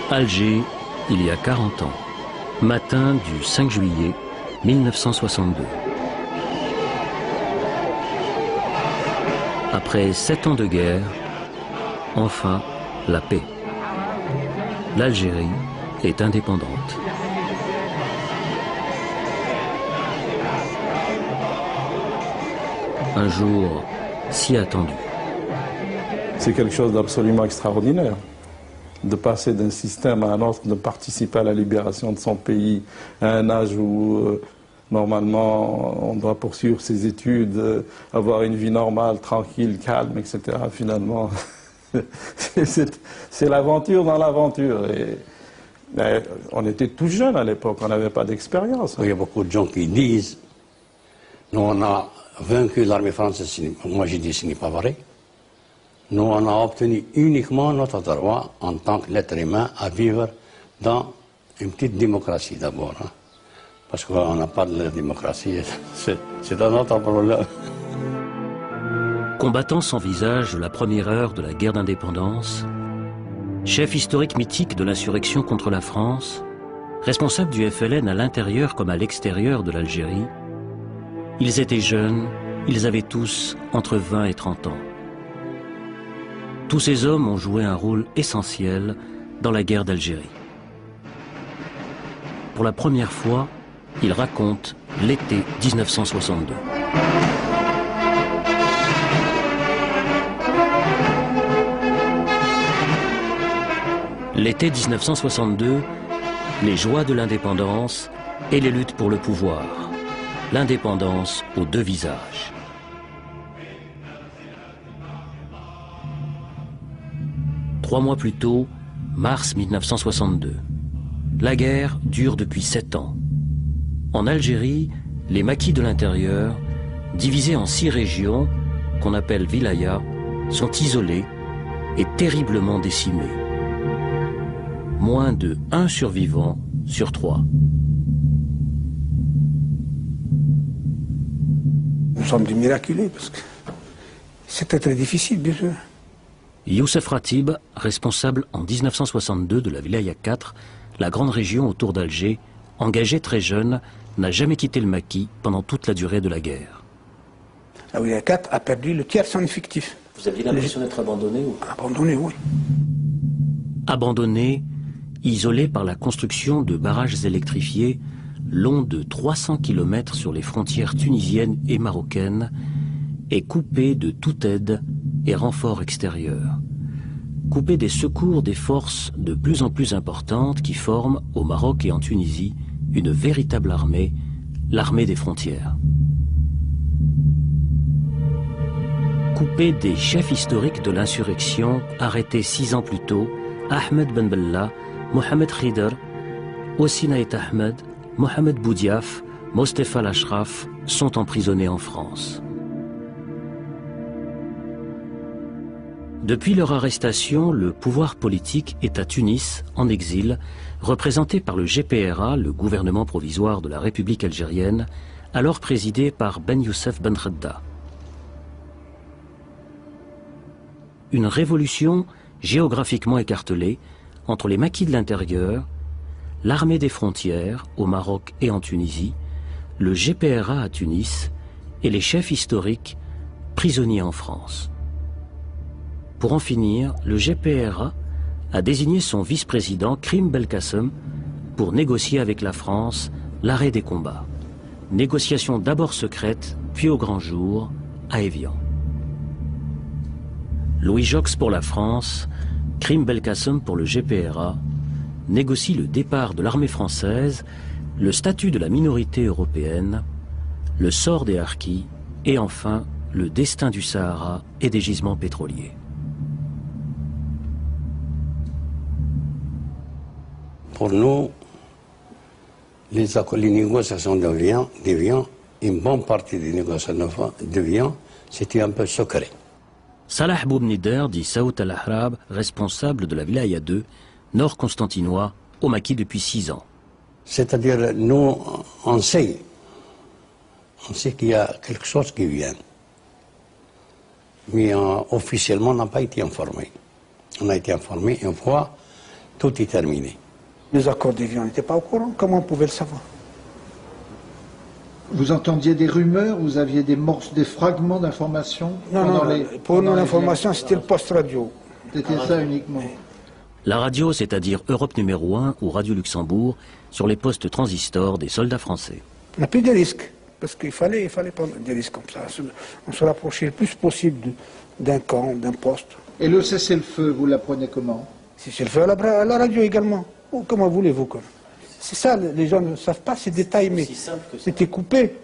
Alger, il y a 40 ans. Matin du 5 juillet 1962. Après 7 ans de guerre, enfin la paix. L'Algérie est indépendante. Un jour si attendu. C'est quelque chose d'absolument extraordinaire, de passer d'un système à un autre, de participer à la libération de son pays à un âge où normalement on doit poursuivre ses études, avoir une vie normale, tranquille, calme, etc. Finalement, c'est l'aventure dans l'aventure. On était tous jeunes à l'époque, on n'avait pas d'expérience. Il y a beaucoup de gens qui disent, nous on a vaincu l'armée française. Moi j'ai dit ce n'est pas vrai. Nous, on a obtenu uniquement notre droit en tant qu'être humain à vivre dans une petite démocratie d'abord. Hein. Parce qu'on n'a pas de démocratie, c'est un autre problème. Combattant sans visage de la première heure de la guerre d'indépendance, chef historique mythique de l'insurrection contre la France, responsable du FLN à l'intérieur comme à l'extérieur de l'Algérie, ils étaient jeunes, ils avaient tous entre 20 et 30 ans. Tous ces hommes ont joué un rôle essentiel dans la guerre d'Algérie. Pour la première fois, ils racontent l'été 1962. L'été 1962, les joies de l'indépendance et les luttes pour le pouvoir. L'indépendance aux deux visages. Trois mois plus tôt, mars 1962. La guerre dure depuis 7 ans. En Algérie, les maquis de l'intérieur, divisés en 6 régions, qu'on appelle wilayas, sont isolés et terriblement décimés. Moins de 1 survivant sur 3. Nous sommes des miraculés parce que c'était très difficile du jeu. Youssef Ratib, responsable en 1962 de la Wilaya 4, la grande région autour d'Alger, engagé très jeune, n'a jamais quitté le maquis pendant toute la durée de la guerre. La Wilaya 4 a perdu le tiers de son effectif. Vous aviez l'impression d'être abandonné ou... Abandonné, oui. Abandonné, isolé par la construction de barrages électrifiés longs de 300 km sur les frontières tunisiennes et marocaines, et coupé de toute aide et renforts extérieurs. Coupé des secours des forces de plus en plus importantes qui forment, au Maroc et en Tunisie, une véritable armée, l'armée des frontières. Coupé des chefs historiques de l'insurrection arrêtés 6 ans plus tôt, Ahmed Ben Bella, Mohamed Khidr, Ossinaït Ahmed, Mohamed Boudiaf, Mostefa Lashraf sont emprisonnés en France. Depuis leur arrestation, le pouvoir politique est à Tunis, en exil, représenté par le GPRA, le gouvernement provisoire de la République algérienne, alors présidé par Ben Youssef Ben Khedda. Une révolution géographiquement écartelée entre les maquis de l'intérieur, l'armée des frontières au Maroc et en Tunisie, le GPRA à Tunis et les chefs historiques prisonniers en France. Pour en finir, le GPRA a désigné son vice-président Krim Belkacem pour négocier avec la France l'arrêt des combats. Négociation d'abord secrète, puis au grand jour, à Évian. Louis Jox pour la France, Krim Belkacem pour le GPRA, négocie le départ de l'armée française, le statut de la minorité européenne, le sort des harkis et enfin le destin du Sahara et des gisements pétroliers. Pour nous, les négociations d'Évian, une bonne partie des négociations d'Évian, c'était un peu secret. Salah Boubnider dit Saout al-Ahrab, responsable de la Wilaya 2, nord constantinois, au maquis depuis 6 ans. C'est-à-dire, nous, on sait qu'il y a quelque chose qui vient. Mais officiellement, on n'a pas été informé. On a été informé une fois Tout est terminé. Les accords d'Évian n'étaient pas au courant. Comment on pouvait le savoir? Vous entendiez des rumeurs, vous aviez des fragments d'informations? Non, pour nous, l'information, c'était le poste radio. C'était ça uniquement. La radio, c'est-à-dire Europe numéro 1 ou Radio Luxembourg, sur les postes transistors des soldats français. On n'a plus de risques, parce qu'il fallait prendre des risques comme ça. On se rapprochait le plus possible d'un camp, d'un poste. Et le cessez-le-feu, vous l'apprenez comment? Cessez-le-feu à la radio également. Ou comment voulez-vous? C'est ça, les gens ne savent pas ces détails, mais c'était coupé.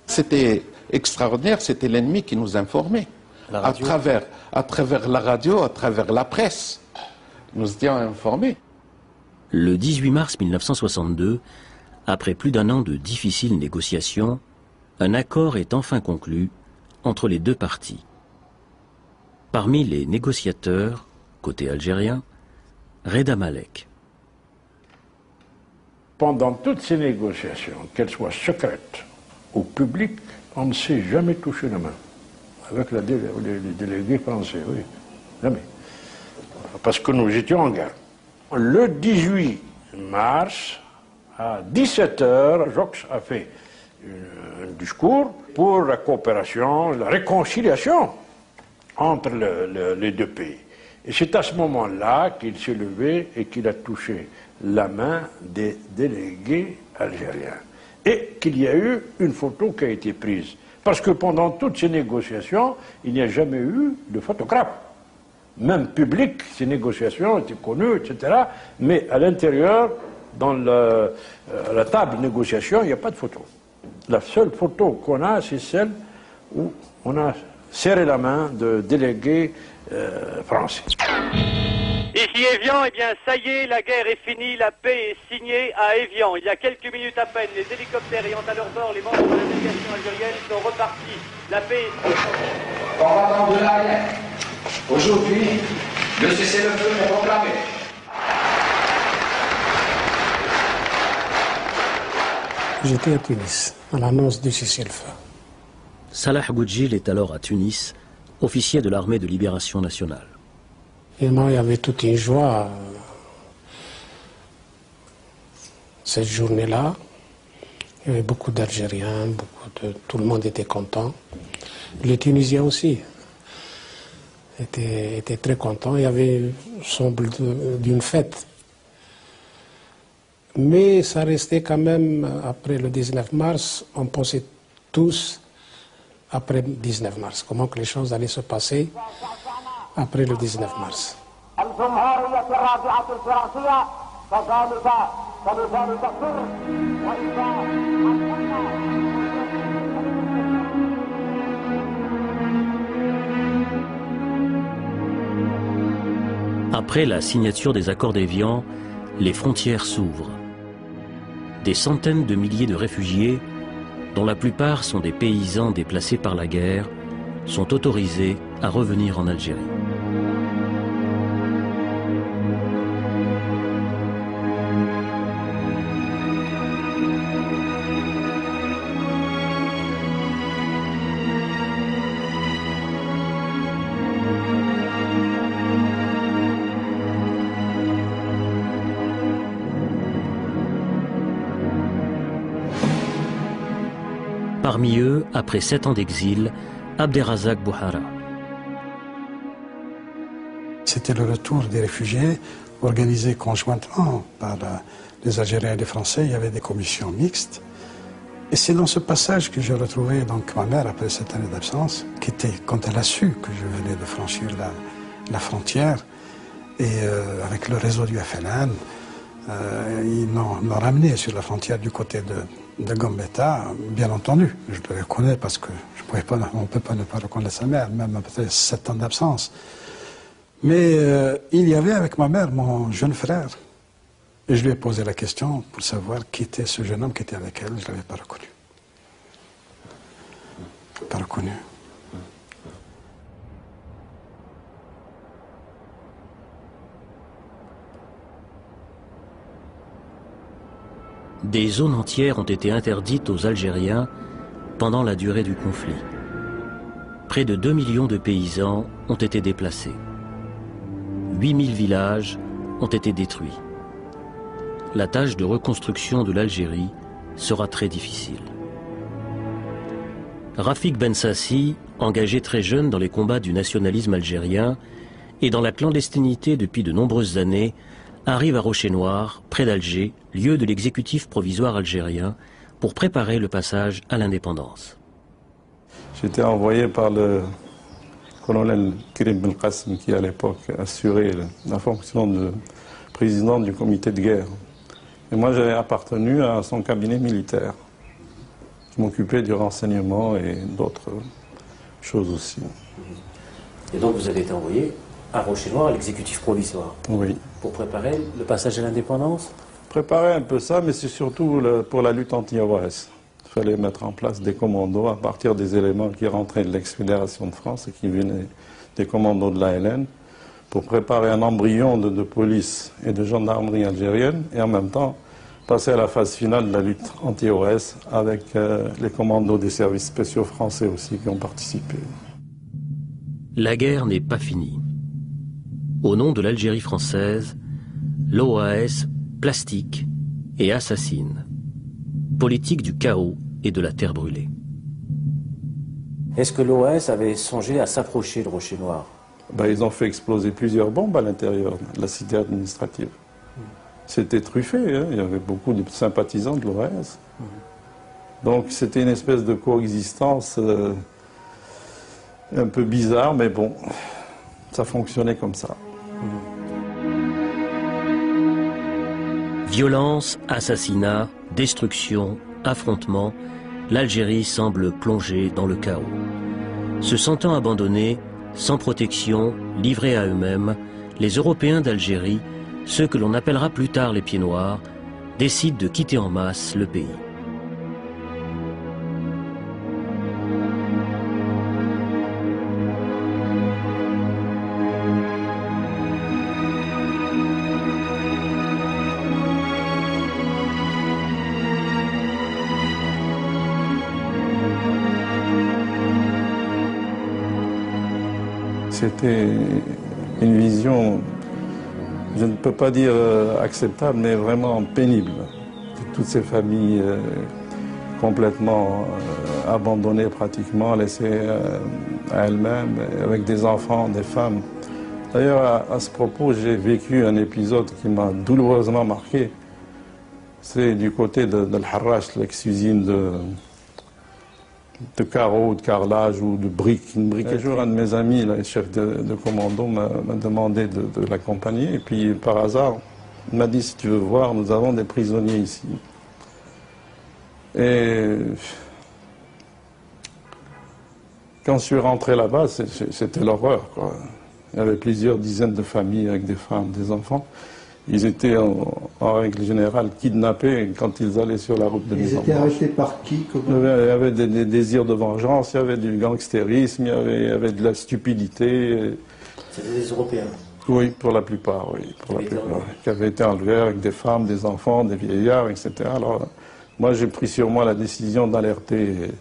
C'était extraordinaire, c'était l'ennemi qui nous informait. À travers la radio, à travers la presse. Nous étions informés. Le 18 mars 1962, après plus d'un an de difficiles négociations, un accord est enfin conclu entre les deux parties. Parmi les négociateurs, côté algérien, Reda Malek. Pendant toutes ces négociations, qu'elles soient secrètes ou publiques, on ne s'est jamais touché la main. Avec les délégués français, oui. Jamais. Parce que nous étions en guerre. Le 18 mars, à 17h, Jox a fait un discours pour la coopération, la réconciliation entre les deux pays. Et c'est à ce moment-là qu'il s'est levé et qu'il a touché la main des délégués algériens. Et qu'il y a eu une photo qui a été prise. Parce que pendant toutes ces négociations, il n'y a jamais eu de photographe. Même public, ces négociations étaient connues, etc. Mais à l'intérieur, dans la table de négociation, il n'y a pas de photo. La seule photo qu'on a, c'est celle où on a serré la main de délégués français. Ici Évian, eh bien ça y est, la guerre est finie, la paix est signée à Évian. Il y a quelques minutes à peine, les hélicoptères ayant à leur bord les membres de la délégation algérienne sont repartis. La paix est signée. Combattants de l'arrière, aujourd'hui, le cessez-le-feu est proclamé. J'étais à Tunis, à l'annonce du cessez-le-feu. Salah Boudjil est alors à Tunis, officier de l'armée de libération nationale. Et moi, il y avait toute une joie cette journée-là. Il y avait beaucoup d'Algériens, tout le monde était content. Les Tunisiens aussi étaient très contents. Il y avait semble d'une fête. Mais ça restait quand même, après le 19 mars, on pensait tous, après le 19 mars, comment que les choses allaient se passer après le 19 mars. Après la signature des accords d'Évian, les frontières s'ouvrent. Des centaines de milliers de réfugiés, dont la plupart sont des paysans déplacés par la guerre, sont autorisés à revenir en Algérie. Parmi eux, après 7 ans d'exil, Abderrazak Bouhara. C'était le retour des réfugiés organisé conjointement par les Algériens et les Français. Il y avait des commissions mixtes. Et c'est dans ce passage que j'ai retrouvé donc ma mère après cette année d'absence, qui était, quand elle a su que je venais de franchir la frontière, et avec le réseau du FLN, ils m'ont ramené sur la frontière du côté de Gambetta, bien entendu. Je le reconnais parce que on ne peut pas ne pas reconnaître sa mère, même après 7 ans d'absence. Mais il y avait avec ma mère mon jeune frère. Et je lui ai posé la question pour savoir qui était ce jeune homme qui était avec elle. Je ne l'avais pas reconnu. Pas reconnu. Des zones entières ont été interdites aux Algériens pendant la durée du conflit. Près de 2 millions de paysans ont été déplacés. 8000 villages ont été détruits. La tâche de reconstruction de l'Algérie sera très difficile. Rafik Ben Sassi, engagé très jeune dans les combats du nationalisme algérien et dans la clandestinité depuis de nombreuses années, arrive à Rocher-Noir, près d'Alger, lieu de l'exécutif provisoire algérien, pour préparer le passage à l'indépendance. J'étais envoyé par le colonel Karim Belkacem, qui à l'époque assurait la fonction de président du comité de guerre. Et moi j'avais appartenu à son cabinet militaire, qui m'occupait du renseignement et d'autres choses aussi. Et donc vous avez été envoyé à Rocher-Noir, à l'exécutif provisoire. Oui. Pour préparer le passage à l'indépendance? Préparer un peu ça, mais c'est surtout pour la lutte anti-OAS. Il fallait mettre en place des commandos à partir des éléments qui rentraient de l'ex-fédération de France et qui venaient des commandos de l'ALN, pour préparer un embryon de police et de gendarmerie algérienne, et en même temps passer à la phase finale de la lutte anti-OAS avec les commandos des services spéciaux français aussi qui ont participé. La guerre n'est pas finie. Au nom de l'Algérie française, l'OAS plastique et assassine. Politique du chaos et de la terre brûlée. Est-ce que l'OAS avait songé à s'approcher de Rocher-Noir? Ils ont fait exploser plusieurs bombes à l'intérieur de la cité administrative. C'était truffé, hein. Il y avait beaucoup de sympathisants de l'OAS. Donc c'était une espèce de coexistence un peu bizarre, mais bon, ça fonctionnait comme ça. Violence, assassinat, destruction, affrontements, l'Algérie semble plongée dans le chaos. Se sentant abandonnés, sans protection, livrés à eux-mêmes, les Européens d'Algérie, ceux que l'on appellera plus tard les Pieds Noirs, décident de quitter en masse le pays. C'était une vision, je ne peux pas dire acceptable, mais vraiment pénible. Toutes ces familles complètement abandonnées pratiquement, laissées à elles-mêmes, avec des enfants, des femmes. D'ailleurs, à ce propos, j'ai vécu un épisode qui m'a douloureusement marqué. C'est du côté de l'Harrach, l'ex-usine de carreaux, de carrelage ou de briques. Une brique. Un jour, un de mes amis, le chef de commando, m'a demandé de l'accompagner. Et puis, par hasard, il m'a dit, si tu veux voir, nous avons des prisonniers ici. Et quand je suis rentré là-bas, c'était l'horreur, quoi. Il y avait plusieurs dizaines de familles avec des femmes, des enfants. Ils étaient en règle générale kidnappés quand ils allaient sur la route de Mise en Marche. Ils étaient arrêtés par qui? Il y avait des désirs de vengeance, il y avait du gangstérisme, il y avait de la stupidité. C'était des Européens? Oui, pour la plupart, oui. Qui avaient été enlevés avec des femmes, des enfants, des vieillards, etc. Alors, moi, j'ai pris sur moi la décision d'alerter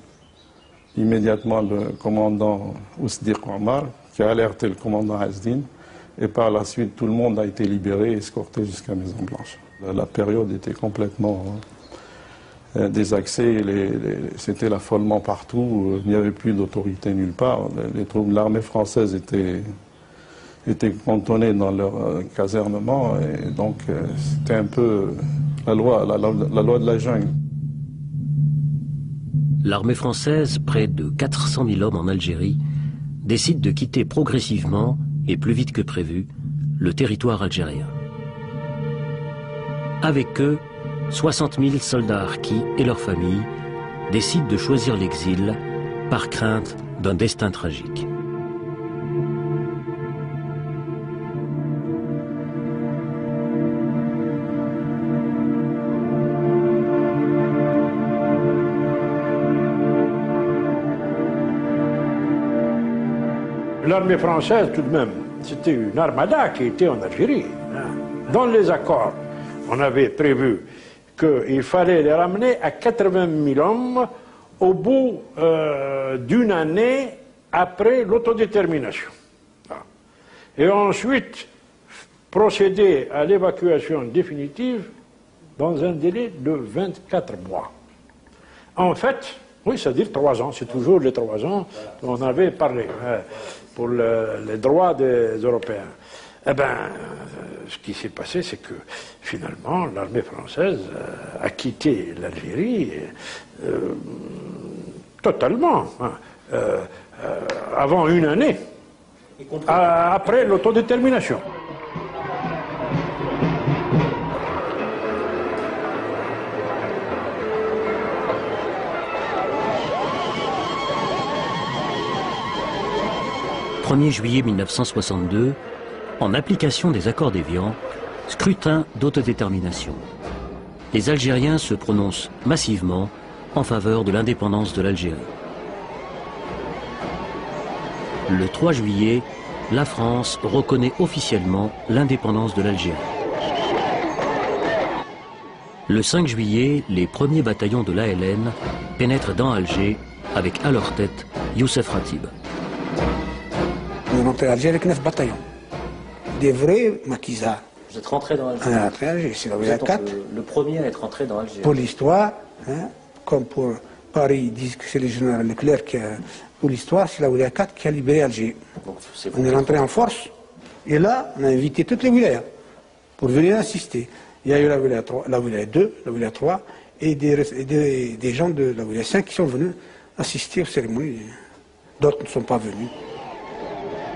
immédiatement le commandant Ousdiq Omar, qui a alerté le commandant Azdin. Et par la suite, tout le monde a été libéré et escorté jusqu'à Maison-Blanche. La période était complètement désaxée, c'était l'affolement partout, il n'y avait plus d'autorité nulle part. Les troupes de l'armée française étaient cantonnées dans leur casernement, et donc c'était un peu la loi de la jungle. L'armée française, près de 400 000 hommes en Algérie, décide de quitter progressivement et plus vite que prévu, le territoire algérien. Avec eux, 60 000 soldats harkis et leurs familles décident de choisir l'exil par crainte d'un destin tragique. L'armée française, tout de même, c'était une armada qui était en Algérie. Dans les accords, on avait prévu qu'il fallait les ramener à 80 000 hommes au bout d'une année après l'autodétermination. Et ensuite, procéder à l'évacuation définitive dans un délai de 24 mois. En fait, oui, c'est-à-dire 3 ans, c'est toujours les 3 ans dont on avait parlé pour les droits des Européens. Eh bien, ce qui s'est passé, c'est que finalement, l'armée française a quitté l'Algérie totalement, avant une année, après l'autodétermination. « 1er juillet 1962, en application des accords d'Évian, scrutin d'autodétermination. Les Algériens se prononcent massivement en faveur de l'indépendance de l'Algérie. Le 3 juillet, la France reconnaît officiellement l'indépendance de l'Algérie. Le 5 juillet, les premiers bataillons de l'ALN pénètrent dans Alger avec à leur tête Youssef Ratib. On est rentré à Alger avec 9 bataillons. Des vrais maquisards. Vous êtes rentré dans Alger? On est rentré à Alger, c'est la Wilaya 4. Le premier à être rentré dans Alger. Pour l'histoire, comme pour Paris, ils disent que c'est le général Leclerc qui a... Pour l'histoire, c'est la Wilaya 4 qui a libéré Alger. Donc, on est rentré en force, et là, on a invité toutes les wilayas pour venir assister. Il y a eu la Wilaya 3, la Wilaya 2, la Wilaya 3, et des gens de la Wilaya 5 qui sont venus assister aux cérémonies. D'autres ne sont pas venus.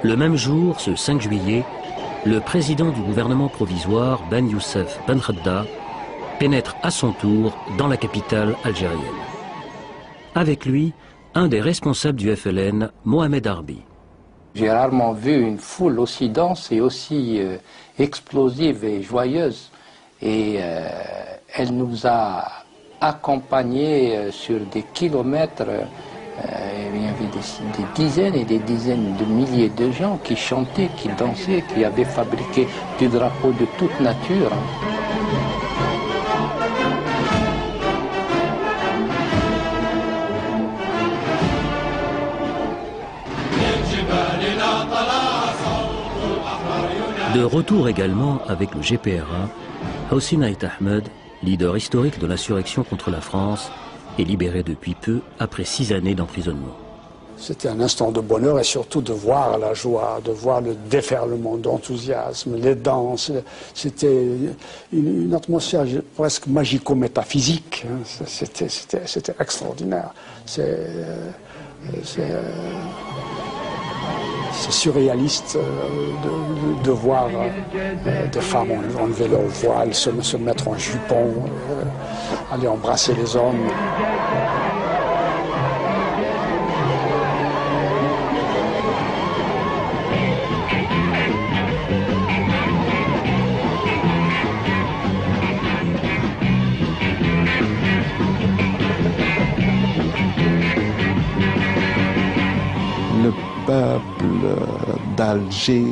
Le même jour, ce 5 juillet, le président du gouvernement provisoire, Ben Youssef Ben Khadda, pénètre à son tour dans la capitale algérienne. Avec lui, un des responsables du FLN, Mohamed Arbi. J'ai rarement vu une foule aussi dense et aussi explosive et joyeuse. Et elle nous a accompagnés sur des kilomètres. Il y avait des dizaines et des dizaines de milliers de gens qui chantaient, qui dansaient, qui avaient fabriqué des drapeaux de toute nature. De retour également avec le GPRA, Hossein Ait Ahmed, leader historique de l'insurrection contre la France, est libéré depuis peu après 6 années d'emprisonnement. C'était un instant de bonheur et surtout de voir la joie, de voir le déferlement d'enthousiasme, les danses. C'était une atmosphère presque magico-métaphysique. C'était extraordinaire. C'est surréaliste de voir des femmes enlever leur voile, se mettre en jupon, aller embrasser les hommes. Le peuple d'Alger,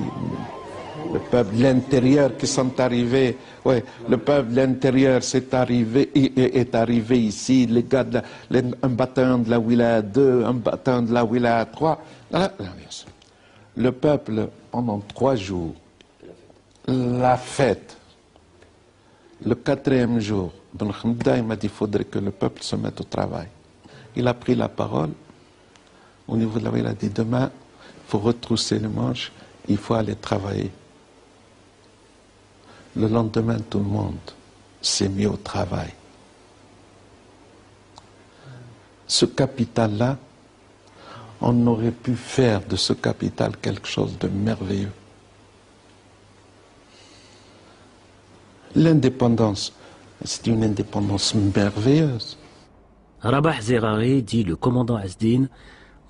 le peuple de l'intérieur qui sont arrivés, ouais, le peuple de l'intérieur est arrivé ici, les gars un bataillon de la Wilaya 2, un bataillon de la Wilaya 3. Le peuple, pendant 3 jours, la fête, le 4e jour, Ben Khadda m'a dit qu'il faudrait que le peuple se mette au travail. Il a pris la parole au niveau de la Wilaya, il a dit demain, il faut retrousser les manches, il faut aller travailler. Le lendemain, tout le monde s'est mis au travail. Ce capital-là, on aurait pu faire de ce capital quelque chose de merveilleux. L'indépendance, c'est une indépendance merveilleuse. Rabah Zerari, dit le commandant Asdin,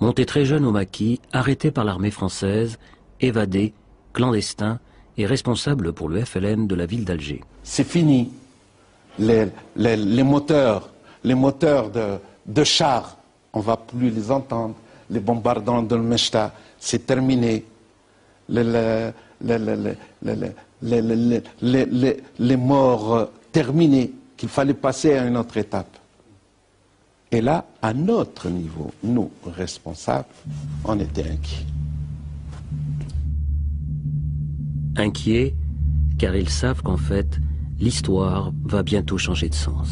monté très jeune au maquis, arrêté par l'armée française, évadé, clandestin et responsable pour le FLN de la ville d'Alger. C'est fini. Les moteurs de chars, on ne va plus les entendre. Les bombardements de Mechta, c'est terminé. Les morts terminés, qu'il fallait passer à une autre étape. Et là, à notre niveau, nous, responsables, on était inquiets. Inquiets, car ils savent qu'en fait, l'histoire va bientôt changer de sens.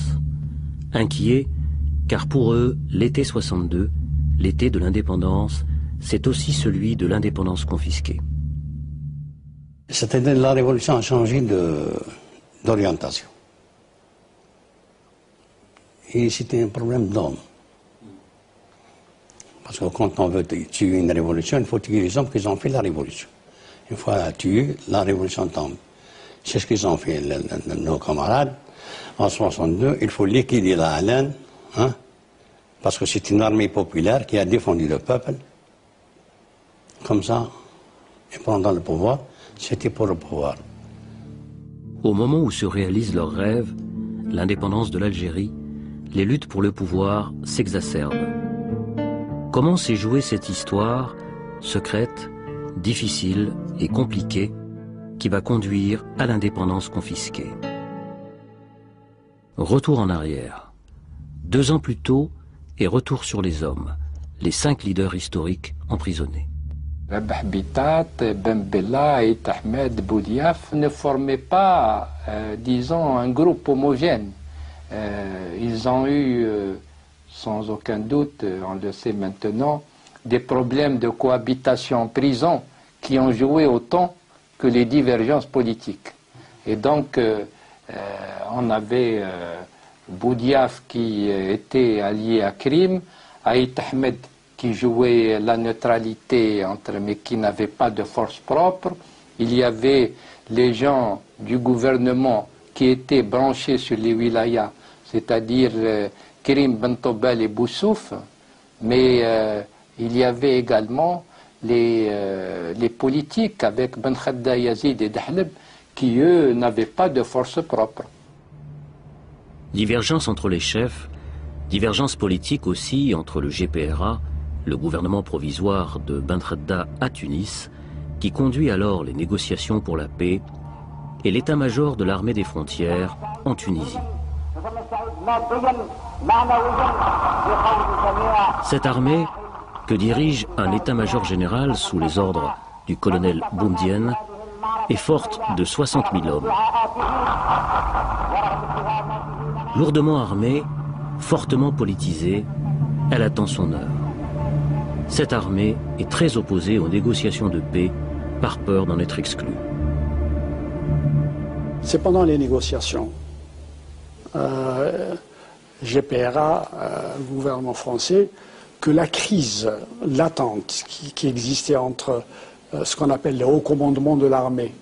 Inquiets, car pour eux, l'été 62, l'été de l'indépendance, c'est aussi celui de l'indépendance confisquée. C'est-à-dire la révolution a changé d'orientation. Et c'était un problème d'homme. Parce que quand on veut tuer une révolution, il faut tuer les hommes qui ont fait la révolution. Une fois tué, la révolution tombe. C'est ce qu'ils ont fait, nos camarades. En 62, il faut liquider la haleine, hein, parce que c'est une armée populaire qui a défendu le peuple. Comme ça, et pendant le pouvoir, c'était pour le pouvoir. Au moment où se réalise leur rêve, l'indépendance de l'Algérie, les luttes pour le pouvoir s'exacerbent. Comment s'est jouée cette histoire, secrète, difficile et compliquée, qui va conduire à l'indépendance confisquée? Retour en arrière. 2 ans plus tôt, et retour sur les hommes, les 5 leaders historiques emprisonnés. Rabah Bitat, Ben Bella et Ahmed Boudiaf ne formaient pas, disons, un groupe homogène. Ils ont eu, sans aucun doute, on le sait maintenant, des problèmes de cohabitation en prison qui ont joué autant que les divergences politiques. Et donc, on avait Boudiaf qui était allié à Krim, Aït Ahmed qui jouait la neutralité mais qui n'avait pas de force propre. Il y avait les gens du gouvernement qui étaient branchés sur les wilayas, c'est-à-dire Krim, Bentobel et Boussouf, mais il y avait également les politiques avec Ben Khadda Yazid et Dahleb qui, eux, n'avaient pas de force propre. Divergence entre les chefs, divergence politique aussi entre le GPRA, le gouvernement provisoire de Ben Khadda à Tunis, qui conduit alors les négociations pour la paix, et l'état-major de l'armée des frontières en Tunisie. Cette armée, que dirige un état-major général sous les ordres du colonel Boumedienne, est forte de 60 000 hommes. Lourdement armée, fortement politisée, elle attend son heure. Cette armée est très opposée aux négociations de paix par peur d'en être exclue. C'est pendant les négociations, GPRA, le gouvernement français, que la crise latente qui existait entre ce qu'on appelle les hauts commandements de l'armée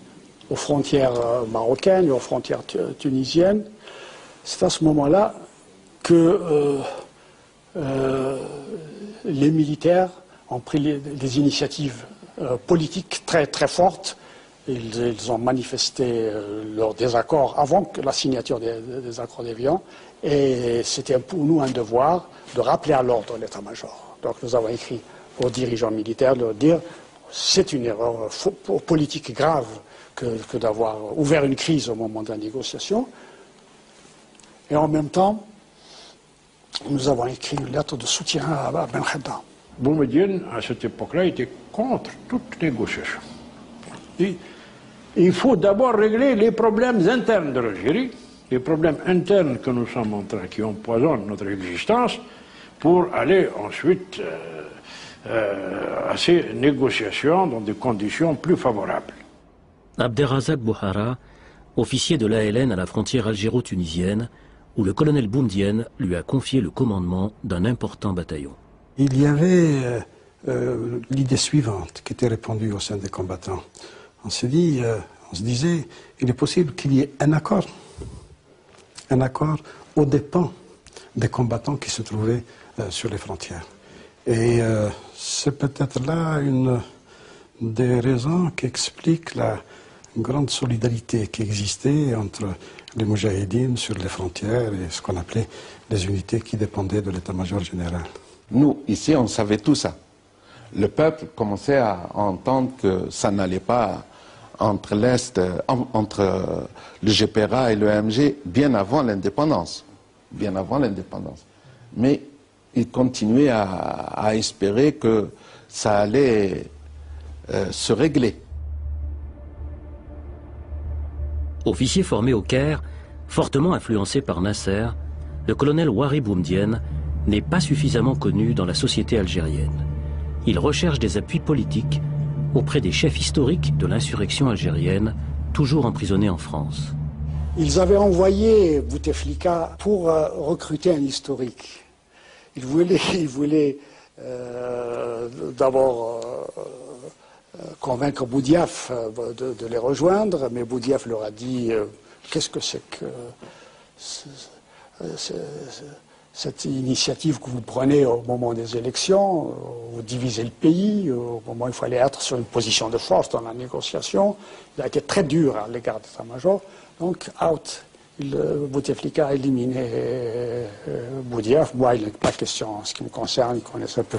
aux frontières marocaines et aux frontières tunisiennes, c'est à ce moment-là que les militaires ont pris des initiatives politiques très, très fortes. Ils ont manifesté leur désaccord avant que la signature des accords d'Évian. Et c'était pour nous un devoir de rappeler à l'ordre l'état-major. Donc nous avons écrit aux dirigeants militaires de leur dire c'est une erreur politique grave que d'avoir ouvert une crise au moment de la négociation. Et en même temps, nous avons écrit une lettre de soutien à Ben Khadda. Boumedienne, à cette époque-là, était contre toute négociation. Il faut d'abord régler les problèmes internes de l'Algérie, les problèmes internes que nous sommes en train, qui empoisonnent notre existence, pour aller ensuite à ces négociations dans des conditions plus favorables. Abderrazak Bouhara, officier de l'ALN à la frontière algéro-tunisienne, où le colonel Boumedienne lui a confié le commandement d'un important bataillon. Il y avait l'idée suivante qui était répandue au sein des combattants. On se disait, il est possible qu'il y ait un accord aux dépens des combattants qui se trouvaient sur les frontières. Et c'est peut-être là une des raisons qui expliquent la grande solidarité qui existait entre les Moudjahidines sur les frontières et ce qu'on appelait les unités qui dépendaient de l'état-major général. Nous, ici, on savait tout ça. Le peuple commençait à entendre que ça n'allait pas entre l'Est, entre le GPRA et le MG, bien avant l'indépendance. Bien avant l'indépendance. Mais il continuait à espérer que ça allait se régler. Officier formé au Caire, fortement influencé par Nasser, le colonel Ouari Boumedienne n'est pas suffisamment connu dans la société algérienne. Il recherche des appuis politiques auprès des chefs historiques de l'insurrection algérienne, toujours emprisonnés en France. Ils avaient envoyé Bouteflika pour recruter un historique. Ils voulaient d'abord convaincre Boudiaf de les rejoindre, mais Boudiaf leur a dit qu'est-ce que c'est que cette initiative que vous prenez au moment des élections, vous divisez le pays, au moment où il fallait être sur une position de force dans la négociation. Il a été très dur à l'égard de l'état-major. Donc, out. Bouteflika a éliminé Boudiaf. Moi, il n'est pas question, en ce qui me concerne, il connaissait un peu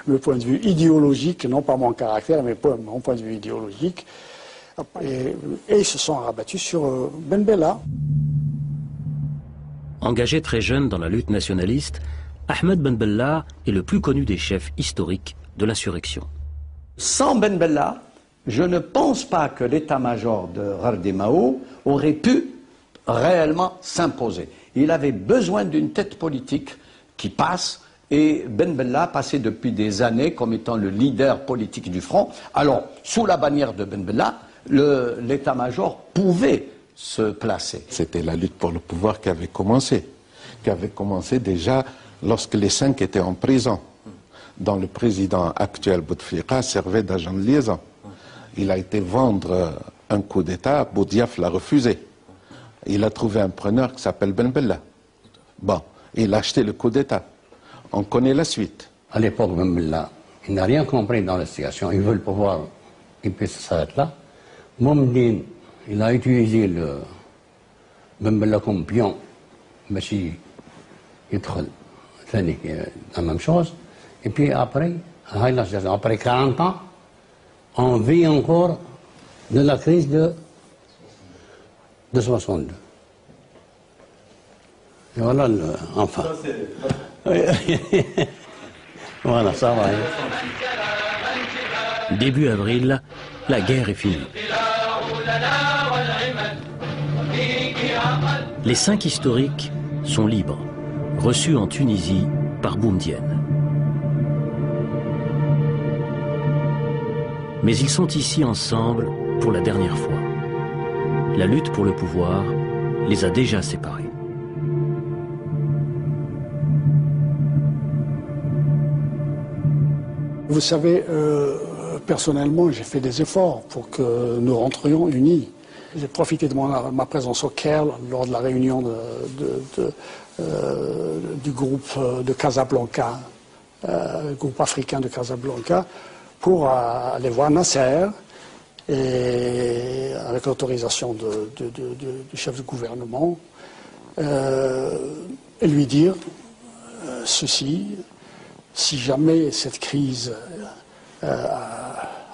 le point de vue idéologique, non pas mon caractère, mais mon point de vue idéologique. Et ils se sont rabattus sur Ben Bella. Engagé très jeune dans la lutte nationaliste, Ahmed Ben Bella est le plus connu des chefs historiques de l'insurrection. Sans Ben Bella, je ne pense pas que l'état-major de Ghardemao aurait pu réellement s'imposer. Il avait besoin d'une tête politique qui passe, et Ben Bella passait depuis des années comme étant le leader politique du front. Alors, sous la bannière de Ben Bella, l'état-major pouvait se placer. C'était la lutte pour le pouvoir qui avait commencé déjà lorsque les 5 étaient en prison, dont le président actuel Bouteflika servait d'agent de liaison. Il a été vendre un coup d'État, Boudiaf l'a refusé. Il a trouvé un preneur qui s'appelle Ben Bella. Bon, il a acheté le coup d'État. On connaît la suite. À l'époque, Ben Bella, il n'a rien compris dans la situation. Il veut le pouvoir, il peut s'arrêter là. Boumedienne, il a utilisé le Ben Bella comme pion, mais si il la même chose. Et puis après 40 ans, on vit encore de la crise de 62. Et voilà, enfin. Voilà, ça va. Début avril, la guerre est finie. Les 5 historiques sont libres, reçus en Tunisie par Boumedienne. Mais ils sont ici ensemble pour la dernière fois. La lutte pour le pouvoir les a déjà séparés. Vous savez, personnellement, j'ai fait des efforts pour que nous rentrions unis. J'ai profité de ma présence au Caire lors de la réunion du groupe de Casablanca, groupe africain de Casablanca, pour aller voir Nasser et avec l'autorisation du chef de gouvernement et lui dire ceci: si jamais cette crise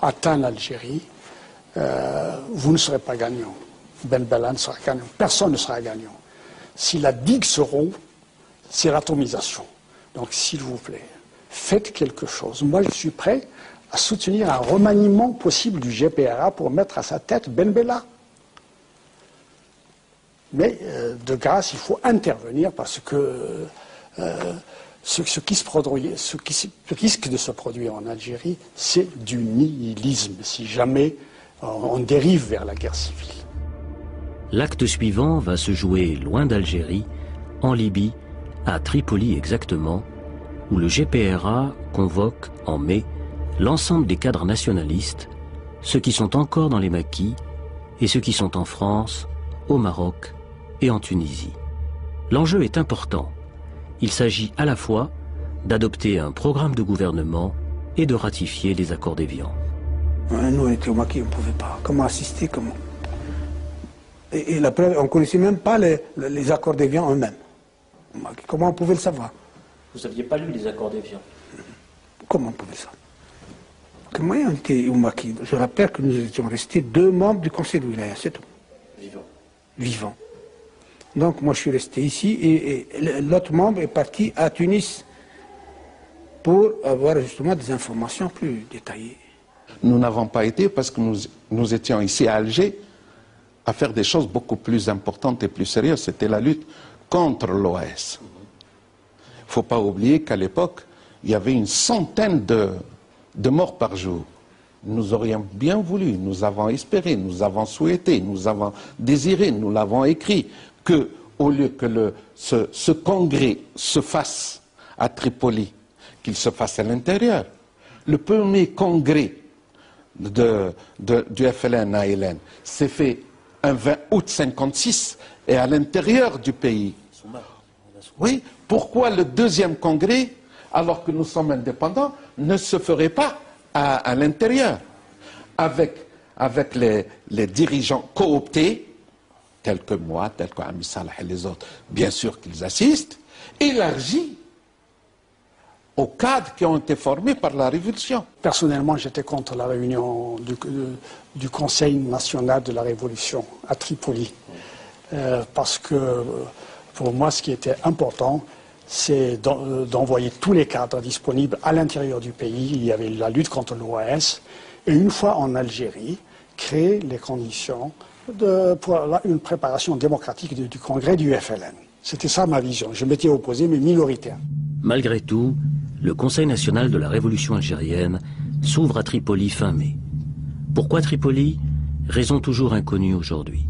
atteint l'Algérie, vous ne serez pas gagnant. Ben Bella ne sera gagnant. Personne ne sera gagnant. Si la digue se rompt, c'est l'atomisation. Donc, s'il vous plaît, faites quelque chose. Moi, je suis prêt à soutenir un remaniement possible du GPRA pour mettre à sa tête Ben Bella. Mais, de grâce, il faut intervenir parce que ce qui risque de se produire en Algérie, c'est du nihilisme, si jamais on dérive vers la guerre civile. L'acte suivant va se jouer loin d'Algérie, en Libye, à Tripoli exactement, où le GPRA convoque en mai l'ensemble des cadres nationalistes, ceux qui sont encore dans les maquis et ceux qui sont en France, au Maroc et en Tunisie. L'enjeu est important. Il s'agit à la fois d'adopter un programme de gouvernement et de ratifier les accords d'Évian. Nous, on était au maquis, on ne pouvait pas. Comment assister, comment... Et la preuve, on ne connaissait même pas les accords d'Évian eux-mêmes. Comment on pouvait le savoir? Vous n'aviez pas lu les accords d'Évian? Comment on pouvait le savoir? Comment on était au maquis? Je rappelle que nous étions restés 2 membres du conseil de wilaya, c'est tout. Vivant. Vivant. Donc moi je suis resté ici et l'autre membre est parti à Tunis pour avoir justement des informations plus détaillées. Nous n'avons pas été parce que nous étions ici à Alger à faire des choses beaucoup plus importantes et plus sérieuses. C'était la lutte contre l'OAS. Il ne faut pas oublier qu'à l'époque, il y avait une centaine de morts par jour. Nous aurions bien voulu, nous avons espéré, nous avons souhaité, nous avons désiré, nous l'avons écrit, que au lieu que ce congrès se fasse à Tripoli, qu'il se fasse à l'intérieur. Le premier congrès du FLN-ALN s'est fait un 20 août 1956 et à l'intérieur du pays. Oui, pourquoi le deuxième congrès, alors que nous sommes indépendants, ne se ferait pas à l'intérieur, avec les dirigeants cooptés, tels que moi, tels que Ami Salah et les autres, bien sûr qu'ils assistent, élargis aux cadres qui ont été formés par la Révolution. Personnellement, j'étais contre la réunion du Conseil national de la Révolution à Tripoli, parce que pour moi, ce qui était important, c'est d'envoyer tous les cadres disponibles à l'intérieur du pays. Il y avait la lutte contre l'OAS, et une fois en Algérie, créer les conditions pour une préparation démocratique du congrès du FLN. C'était ça ma vision. Je m'étais opposé, mais minoritaire. Malgré tout, le Conseil national de la Révolution algérienne s'ouvre à Tripoli fin mai. Pourquoi Tripoli? Raison toujours inconnue aujourd'hui.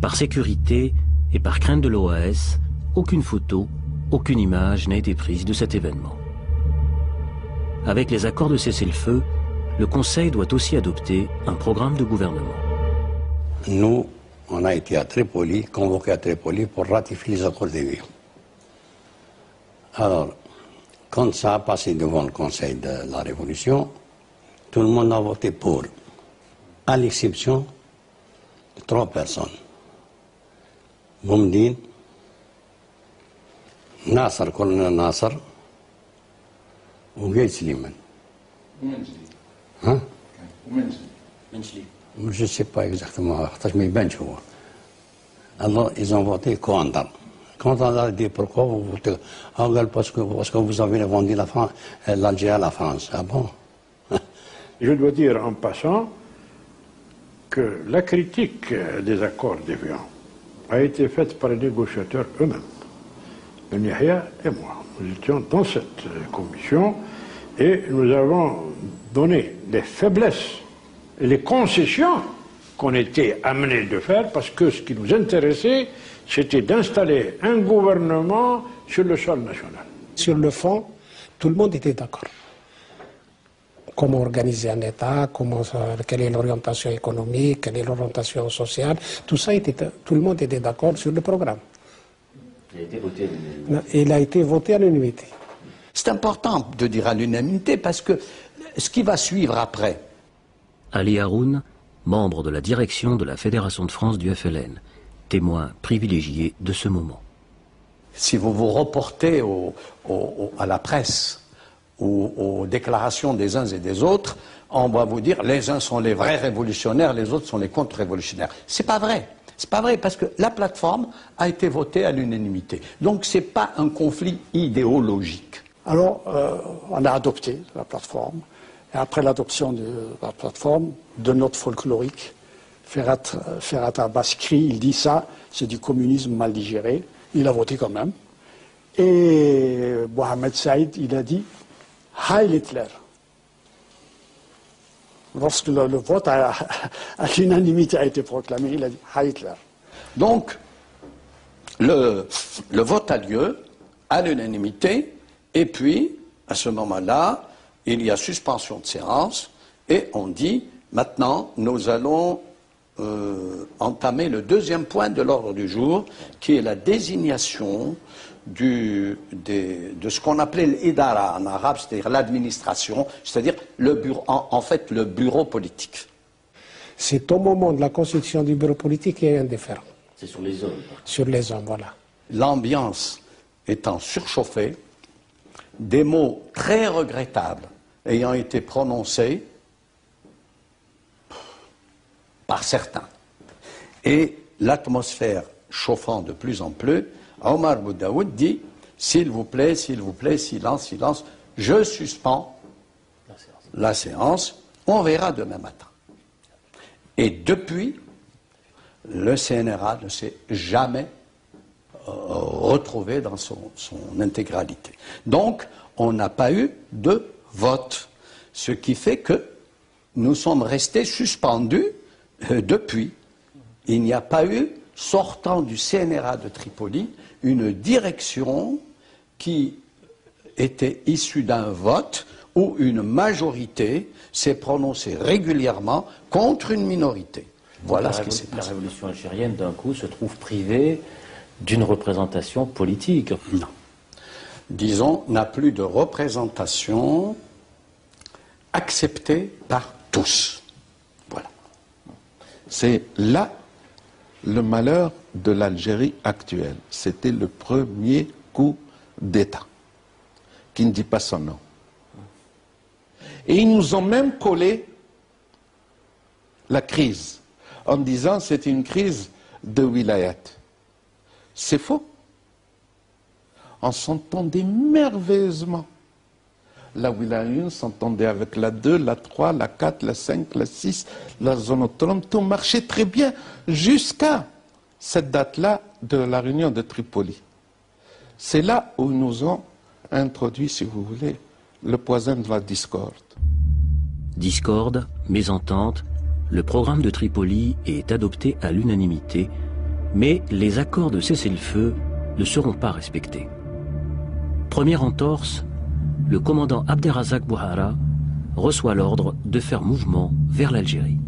Par sécurité et par crainte de l'OAS, aucune photo, aucune image n'a été prise de cet événement. Avec les accords de cessez-le-feu, le Conseil doit aussi adopter un programme de gouvernement. Nous, on a été à Tripoli, convoqués à Tripoli pour ratifier les accords d'Évian. Alors, quand ça a passé devant le Conseil de la Révolution, tout le monde a voté pour, à l'exception de 3 personnes. Boumdine, Nasser, colonel Nasser, ou Guy Slimane. Hein? Je ne sais pas exactement, alors ils ont voté contre. Quand on a dit pourquoi vous votez, parce que vous avez vendu l'Algérie à la France. Ah bon? Je dois dire en passant que la critique des accords d'Évian a été faite par les négociateurs eux-mêmes. Ben Yahya et moi, nous étions dans cette commission et nous avons donné les faiblesses et les concessions qu'on était amenés de faire parce que ce qui nous intéressait, c'était d'installer un gouvernement sur le sol national. Sur le fond, tout le monde était d'accord. Comment organiser un État, quelle est l'orientation économique, quelle est l'orientation sociale, tout le monde était d'accord sur le programme. Il a été voté à l'unanimité. Il a été voté à l'unanimité. C'est important de dire à l'unanimité parce que ce qui va suivre après. Ali Haroun, membre de la direction de la Fédération de France du FLN, témoin privilégié de ce moment. Si vous vous reportez à la presse ou aux déclarations des uns et des autres, on va vous dire les uns sont les vrais révolutionnaires, les autres sont les contre-révolutionnaires. C'est pas vrai. C'est pas vrai parce que la plateforme a été votée à l'unanimité. Donc c'est pas un conflit idéologique. Alors, on a adopté la plateforme. Et après l'adoption de la plateforme, de notes folkloriques, Ferhat Abbas crie, il dit ça, c'est du communisme mal digéré. Il a voté quand même. Et Mohamed Saïd, il a dit Heil Hitler. Lorsque le vote à l'unanimité a été proclamé, il a dit Heil Hitler. Donc, le vote a lieu à l'unanimité, et puis, à ce moment-là, il y a suspension de séance, et on dit, maintenant, nous allons entamer le deuxième point de l'ordre du jour, qui est la désignation de ce qu'on appelait l'idara en arabe, c'est-à-dire l'administration, c'est-à-dire le bureau, en fait le bureau politique. C'est au moment de la constitution du bureau politique qu'il y a eu un différend. C'est sur les hommes. Sur les hommes, voilà. L'ambiance étant surchauffée, des mots très regrettables ayant été prononcés par certains, et l'atmosphère chauffant de plus en plus, Omar Boudaoud dit « S'il vous plaît, silence, silence, je suspends la séance, on verra demain matin. » Et depuis, le CNRA ne s'est jamais retrouvé dans son intégralité. Donc, on n'a pas eu de vote, ce qui fait que nous sommes restés suspendus depuis. Il n'y a pas eu, sortant du CNRA de Tripoli, une direction qui était issue d'un vote où une majorité s'est prononcée régulièrement contre une minorité. Voilà ce qui s'est passé. La révolution algérienne, d'un coup, se trouve privée d'une représentation politique. Non. Disons, n'a plus de représentation acceptée par tous. Voilà. C'est là le malheur de l'Algérie actuelle. C'était le premier coup d'État, qui ne dit pas son nom. Et ils nous ont même collé la crise, en disant c'est une crise de wilayat. C'est faux. On s'entendait merveilleusement. La wilaya 1 s'entendait avec la 2, la 3, la 4, la 5, la 6, la zone autonome. Tout marchait très bien jusqu'à cette date-là de la réunion de Tripoli. C'est là où ils nous ont introduit, si vous voulez, le poison de la discorde. Discorde, mésentente, le programme de Tripoli est adopté à l'unanimité, mais les accords de cessez-le-feu ne seront pas respectés. Première entorse, le commandant Abderrazak Bouhara reçoit l'ordre de faire mouvement vers l'Algérie.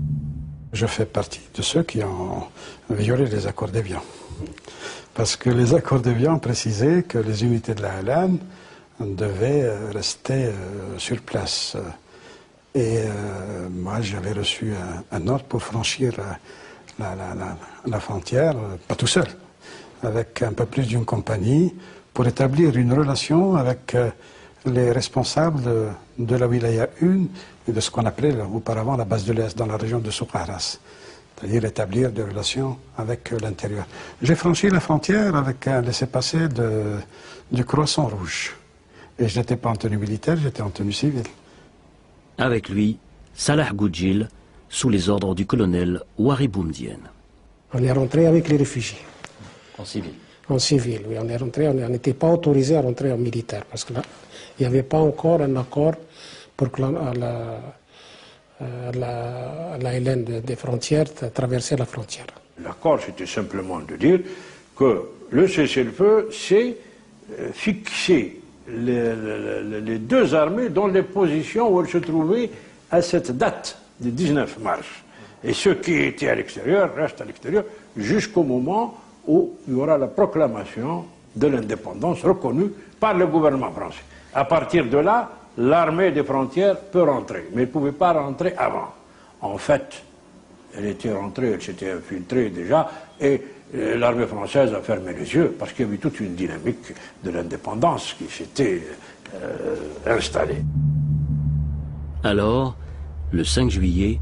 Je fais partie de ceux qui ont violé les accords d'Évian. Parce que les accords d'Évian précisaient que les unités de la LN devaient rester sur place. Et moi, j'avais reçu un ordre pour franchir la frontière, pas tout seul, avec un peu plus d'une compagnie, pour établir une relation avec les responsables de la wilaya 1 et de ce qu'on appelait auparavant la base de l'Est, dans la région de Soukharas. C'est-à-dire établir des relations avec l'intérieur. J'ai franchi la frontière avec un laissez-passer du Croissant Rouge. Et je n'étais pas en tenue militaire, j'étais en tenue civile. Avec lui, Salah Goudjil, sous les ordres du colonel Ouari Boumdienne. On est rentré avec les réfugiés. En civil? En civil, oui. On est rentré, on n'était pas autorisé à rentrer en militaire, parce que là, il n'y avait pas encore un accord pour que la LN des frontières traverser la frontière. L'accord, c'était simplement de dire que le cessez-le-feu, c'est fixer les deux armées dans les positions où elles se trouvaient à cette date du 19 mars. Et ceux qui étaient à l'extérieur restent à l'extérieur jusqu'au moment où il y aura la proclamation de l'indépendance reconnue par le gouvernement français. À partir de là, l'armée des frontières peut rentrer, mais elle ne pouvait pas rentrer avant. En fait, elle était rentrée, elle s'était infiltrée déjà, et l'armée française a fermé les yeux, parce qu'il y avait toute une dynamique de l'indépendance qui s'était installée. Alors, le 5 juillet,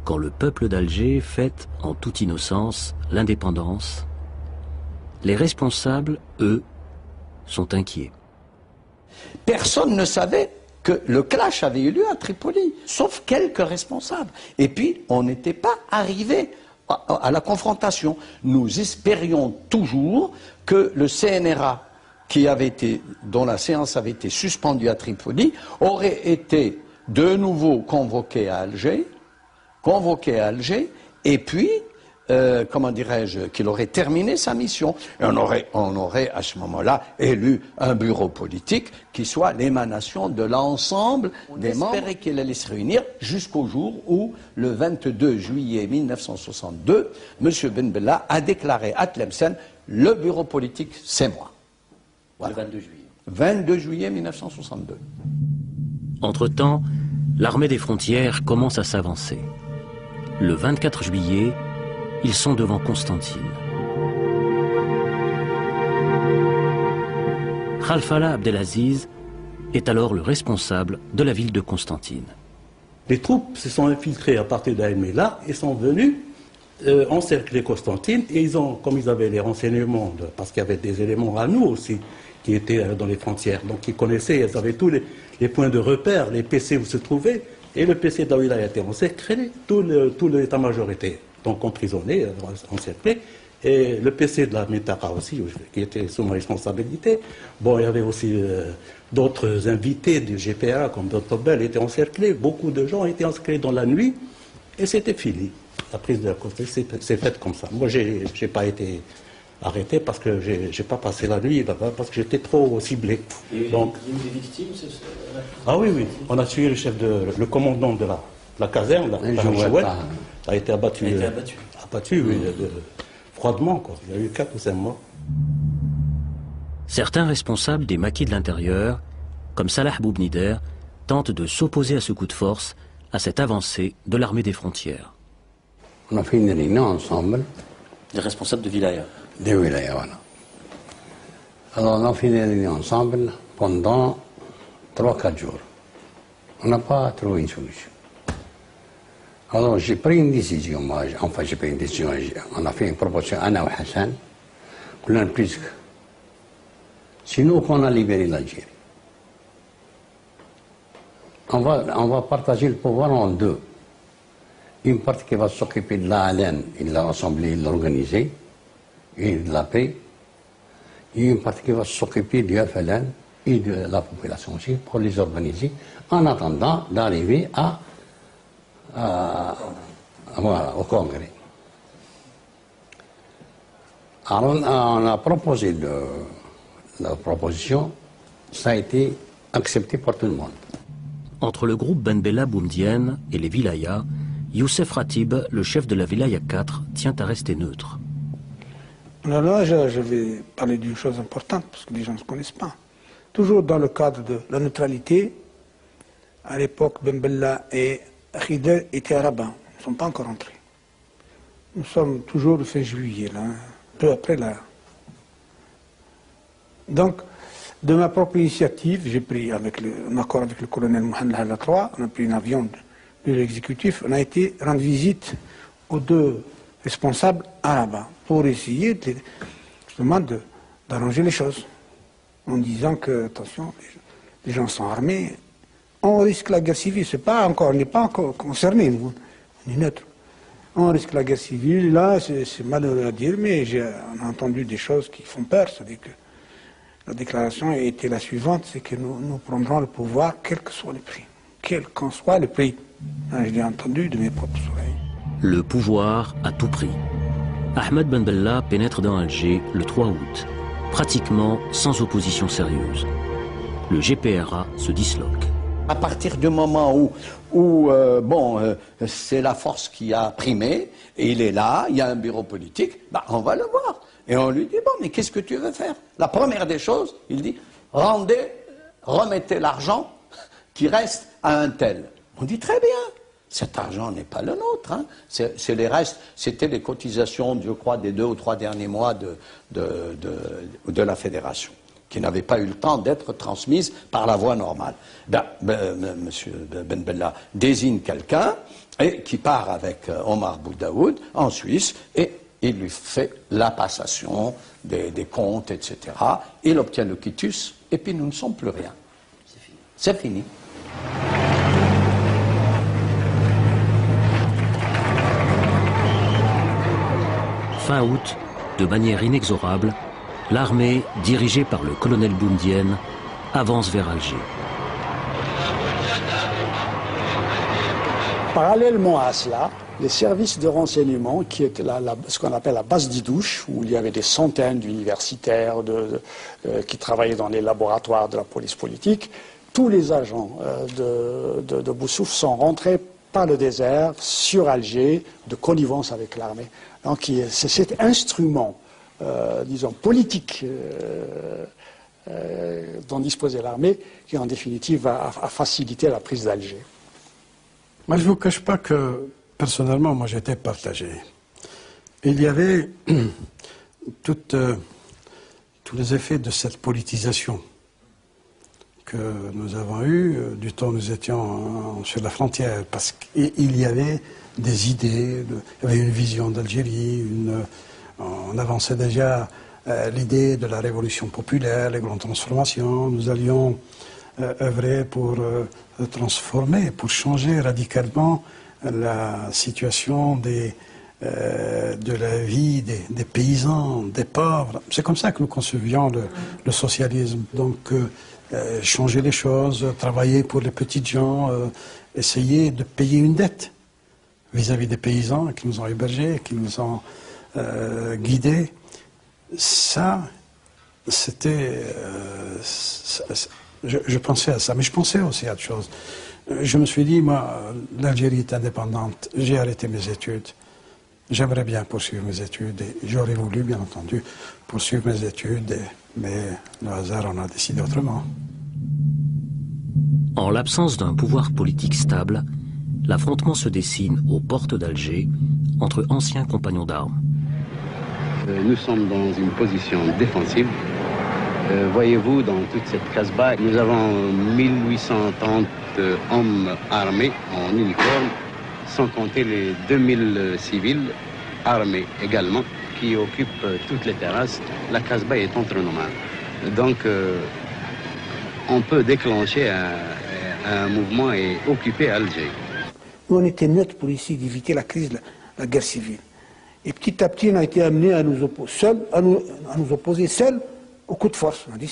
quand le peuple d'Alger fête en toute innocence l'indépendance, les responsables, eux, sont inquiets. Personne ne savait que le clash avait eu lieu à Tripoli, sauf quelques responsables. Et puis, on n'était pas arrivé à la confrontation. Nous espérions toujours que le CNRA, dont la séance avait été suspendue à Tripoli, aurait été de nouveau convoqué à Alger, et puis, comment dirais-je, qu'il aurait terminé sa mission. Et on aurait à ce moment-là élu un bureau politique qui soit l'émanation de l'ensemble des membres. On espérait qu'il allait se réunir jusqu'au jour où, le 22 juillet 1962, M. Ben Bella a déclaré à Tlemcen, le bureau politique, c'est moi. Voilà. Le 22 juillet. 22 juillet 1962. Entre-temps, l'armée des frontières commence à s'avancer. Le 24 juillet, ils sont devant Constantine. Khalfallah Abdelaziz est alors le responsable de la ville de Constantine. Les troupes se sont infiltrées à partir d'Aïmela et sont venues encercler Constantine. Et comme ils avaient les renseignements, parce qu'il y avait des éléments à nous aussi, qui étaient dans les frontières, donc ils connaissaient, ils avaient tous les points de repère, les PC où se trouvaient, et le PC de la wilaya était encerclé, tout l'état-major était donc emprisonnés, encerclés. Et le PC de la Métara aussi, qui était sous ma responsabilité. Bon, il y avait aussi d'autres invités du GPA, comme Dr Bell, étaient encerclés. Beaucoup de gens étaient encerclés dans la nuit, et c'était fini. La prise de la Constitution s'est faite comme ça. Moi, j'ai pas été arrêté parce que j'ai pas passé la nuit là-bas, parce que j'étais trop ciblé. Donc, il y a eu des victimes ah oui, oui. On a tué le commandant de la caserne, Jouet, a été abattu. Abattu, oui. Froidement, quoi. Il y a eu 4 ou 5 morts. Certains responsables des maquis de l'intérieur, comme Salah Boubnider, tentent de s'opposer à ce coup de force, à cette avancée de l'armée des frontières. On a fait une réunion ensemble. Des responsables de wilaya. Des wilayas, voilà. Alors on a fait une réunion ensemble pendant 3-4 jours. On n'a pas trouvé une solution. Alors j'ai pris une décision, moi, enfin j'ai pris une décision, on a fait une proposition, Anna et Hassan, qu'on a prise. Sinon qu'on a libéré l'Algérie. On va partager le pouvoir en 2. Une partie qui va s'occuper de la haleine et de l'Assemblée, de l'organiser, et de la paix, et une partie qui va s'occuper du FLN et de la population aussi, pour les organiser, en attendant d'arriver voilà, au Congrès. Alors on a proposé la proposition, ça a été accepté par tout le monde. Entre le groupe Ben Bella Boumedienne et les wilayas, Youssef Ratib, le chef de la wilaya 4, tient à rester neutre. Alors là, je vais parler d'une chose importante, parce que les gens ne se connaissent pas. Toujours dans le cadre de la neutralité, à l'époque, Ben Bella et Khider étaient à Rabat. Ils ne sont pas encore entrés. Nous sommes toujours le 5 juillet, là, peu après là. Donc, de ma propre initiative, j'ai pris, en accord avec le colonel Mohamed Halla III, on a pris un avion de l'exécutif, on a été rendre visite aux 2 responsables à Rabat pour essayer justement d'arranger les choses, en disant que, attention, les gens sont armés, on risque la guerre civile, on n'est pas encore concernés, nous, on est neutre. On risque la guerre civile, là, c'est malheureux à dire, mais on a entendu des choses qui font peur, c'est-à-dire que la déclaration était la suivante, c'est que nous prendrons le pouvoir, quel que soit le prix, quel qu'en soit le prix. Je l'ai entendu de mes propres oreilles. Le pouvoir à tout prix. Ahmed Ben Bella pénètre dans Alger le 3 août, pratiquement sans opposition sérieuse. Le GPRA se disloque. À partir du moment où c'est la force qui a primé, et il est là, il y a un bureau politique, on va le voir. Et on lui dit, bon, mais qu'est-ce que tu veux faire? La première des choses, il dit, remettez l'argent qui reste à un tel. On dit, très bien, cet argent n'est pas le nôtre. Hein. C'est les restes, c'était les cotisations, je crois, des 2 ou 3 derniers mois de la fédération, qui n'avaient pas eu le temps d'être transmises par la voie normale. Monsieur Ben Bella désigne quelqu'un qui part avec Omar Boudaoud en Suisse et il lui fait la passation des comptes, etc. Il obtient le quitus et puis nous ne sommes plus rien. C'est fini. Fin août, de manière inexorable, l'armée, dirigée par le colonel Boumedienne, avance vers Alger. Parallèlement à cela, les services de renseignement, qui étaient ce qu'on appelle la base d'Idouche, où il y avait des centaines d'universitaires qui travaillaient dans les laboratoires de la police politique, tous les agents de Boussouf sont rentrés par le désert sur Alger, de connivence avec l'armée. Donc c'est cet instrument, disons, politique dont disposait l'armée qui, en définitive, a facilité la prise d'Alger. Moi, je ne vous cache pas que, personnellement, moi, j'étais partagé. Il y avait tous les effets de cette politisation que nous avons eue du temps où nous étions sur la frontière, parce qu'il y avait des idées, il y avait une vision d'Algérie, on avançait déjà l'idée de la révolution populaire, les grandes transformations, nous allions œuvrer pour transformer, pour changer radicalement la situation des de la vie des paysans, des pauvres. C'est comme ça que nous concevions le socialisme. Donc, changer les choses, travailler pour les petites gens, essayer de payer une dette vis-à-vis des paysans qui nous ont hébergés, qui nous ont guidés. Ça, c'était... je pensais à ça, mais je pensais aussi à autre chose. Je me suis dit, moi, l'Algérie est indépendante, j'ai arrêté mes études. J'aimerais bien poursuivre mes études et j'aurais voulu, bien entendu, poursuivre mes études, mais le hasard en a décidé autrement. En l'absence d'un pouvoir politique stable, l'affrontement se dessine aux portes d'Alger entre anciens compagnons d'armes. Nous sommes dans une position défensive. Voyez-vous, dans toute cette Casbah, nous avons 1830 hommes armés en uniforme, sans compter les 2000 civils armés également, qui occupent toutes les terrasses. La Casbah est entre nos mains. Donc, on peut déclencher un mouvement et occuper Alger. Nous, on était neutres pour essayer d'éviter la crise, la guerre civile. Et petit à petit, on a été amené à nous opposer seuls au coup de force. On a dit,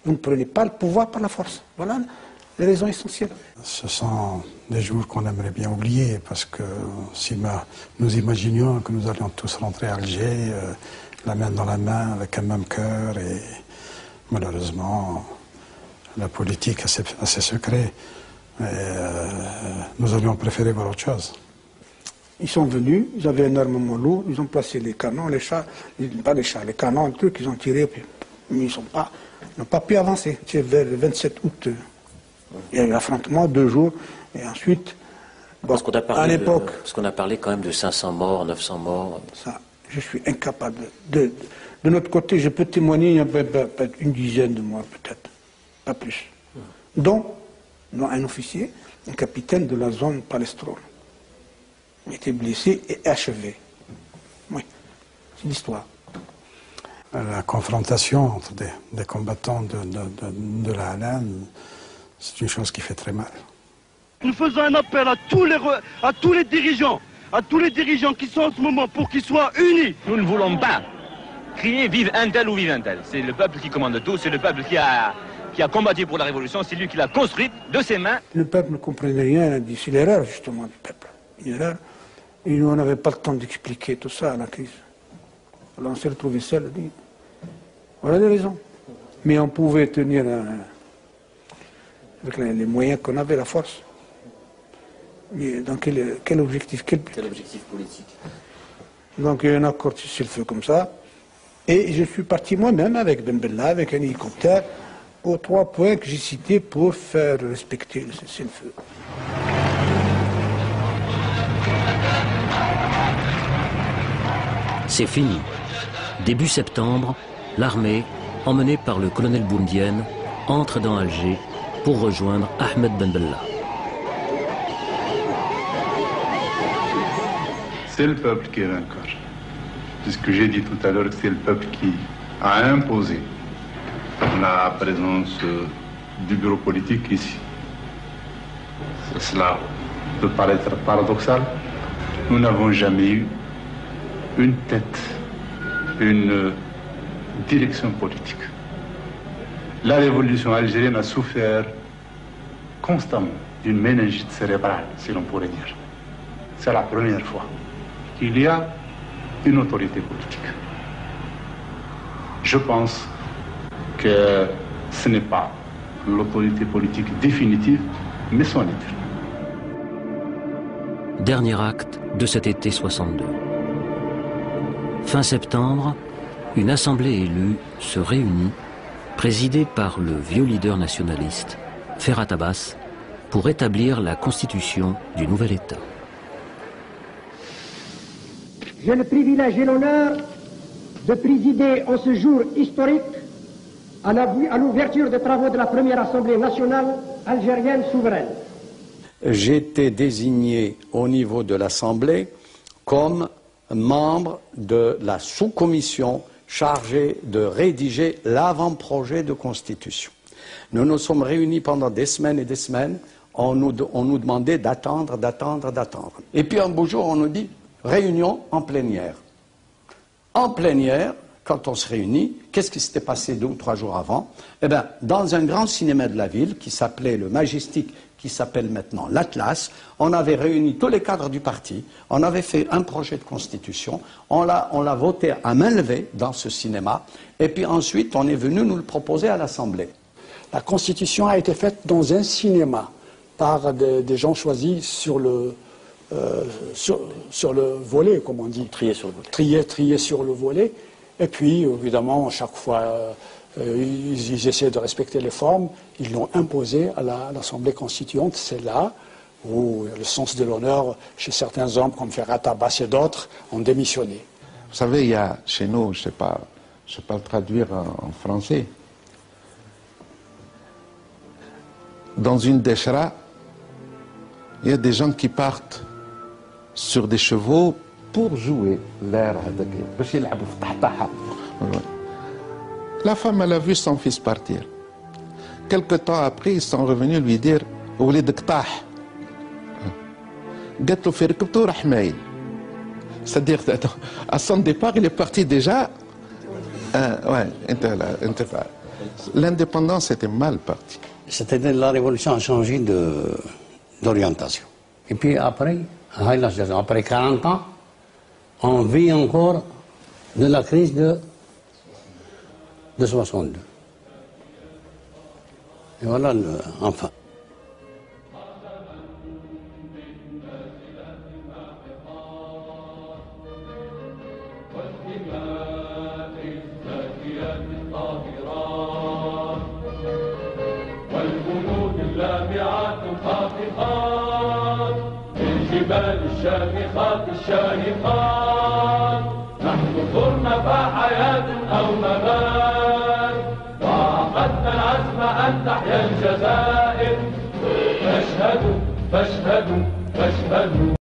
vous ne prenez pas le pouvoir par la force. Voilà les raisons essentielles. Ce sont des jours qu'on aimerait bien oublier, parce que si nous imaginions que nous allions tous rentrer à Alger, la main dans la main, avec un même cœur, et malheureusement, la politique a ses secrets, et nous aurions préféré voir autre chose. Ils sont venus, ils avaient un armement lourd, ils ont placé les canons, les canons, les trucs, ils ont tiré, mais ils n'ont pas pu avancer. C'est vers le 27 août. Il y a eu l'affrontement, 2 jours, et ensuite, parce qu'on a parlé quand même de 500 morts, 900 morts. Ça, je suis incapable. De notre côté, je peux témoigner, il y a peut-être une dizaine de morts, peut-être, pas plus. Dont un officier, un capitaine de la zone Palestrol. Il était blessé et achevé. Oui, c'est l'histoire. La confrontation entre des combattants de la Halane, c'est une chose qui fait très mal. Nous faisons un appel à tous les dirigeants qui sont en ce moment pour qu'ils soient unis. Nous ne voulons pas crier vive un tel ou vive un tel. C'est le peuple qui commande tout, c'est le peuple qui a combattu pour la révolution, c'est lui qui l'a construite de ses mains. Le peuple ne comprenait rien, il a dit, c'est l'erreur justement du peuple. Une erreur. Et nous, on n'avait pas le temps d'expliquer tout ça à la crise. Alors on s'est retrouvé seul, dit, voilà les raisons. Mais on pouvait tenir avec les moyens qu'on avait, la force. Mais dans quel objectif politique? Donc il y a un accord de cessez-le-feu comme ça. Et je suis parti moi-même avec Ben Bella, avec un hélicoptère, aux 3 points que j'ai cités pour faire respecter le cessez-le-feu. C'est fini. Début septembre, l'armée, emmenée par le colonel Boundienne, entre dans Alger pour rejoindre Ahmed Ben Bella. C'est le peuple qui est vainqueur. C'est ce que j'ai dit tout à l'heure, c'est le peuple qui a imposé la présence du bureau politique ici. Cela peut paraître paradoxal. Nous n'avons jamais eu une tête, une direction politique. La révolution algérienne a souffert constamment d'une méningite cérébrale, si l'on pourrait dire. C'est la première fois qu'il y a une autorité politique. Je pense que ce n'est pas l'autorité politique définitive, mais son état. Dernier acte de cet été 62. Fin septembre, une assemblée élue se réunit, présidée par le vieux leader nationaliste, Ferhat Abbas, pour établir la constitution du nouvel État. J'ai le privilège et l'honneur de présider en ce jour historique à l'ouverture des travaux de la première Assemblée nationale algérienne souveraine. J'ai été désigné au niveau de l'Assemblée comme membre de la sous-commission chargée de rédiger l'avant-projet de constitution. Nous nous sommes réunis pendant des semaines et des semaines. On nous demandait d'attendre. Et puis un beau jour, on nous dit, réunion en plénière. En plénière, quand on se réunit, qu'est-ce qui s'était passé 2 ou 3 jours avant? Eh bien, dans un grand cinéma de la ville qui s'appelait le Majestic, qui s'appelle maintenant l'Atlas, on avait réuni tous les cadres du parti, on avait fait un projet de constitution, on l'a voté à main levée dans ce cinéma, et puis ensuite on est venu nous le proposer à l'Assemblée. La constitution a été faite dans un cinéma par des gens choisis sur le volet, comme on dit. Trié sur le volet. Trié sur le volet. Et puis, évidemment, chaque fois, ils essaient de respecter les formes. Ils l'ont imposé à l'Assemblée constituante. C'est là où le sens de l'honneur, chez certains hommes comme Ferhat Abbas et d'autres, ont démissionné. Vous savez, il y a chez nous, je ne sais pas le traduire en français, dans une déchira, il y a des gens qui partent sur des chevaux pour jouer l'air. La femme, elle a vu son fils partir. Quelque temps après, ils sont revenus lui dire c'est-à-dire, à son départ, il est parti déjà. L'indépendance était mal partie. C'est-à-dire la révolution a changé d'orientation. Et puis après 40 ans, on vit encore de la crise de 62. Et voilà, enfin. الشامخات الشاهقات نحن ثرنا فحياة أو ممات وعقدنا العزم أن تحيا الجزائر فاشهدوا فاشهدوا فاشهدوا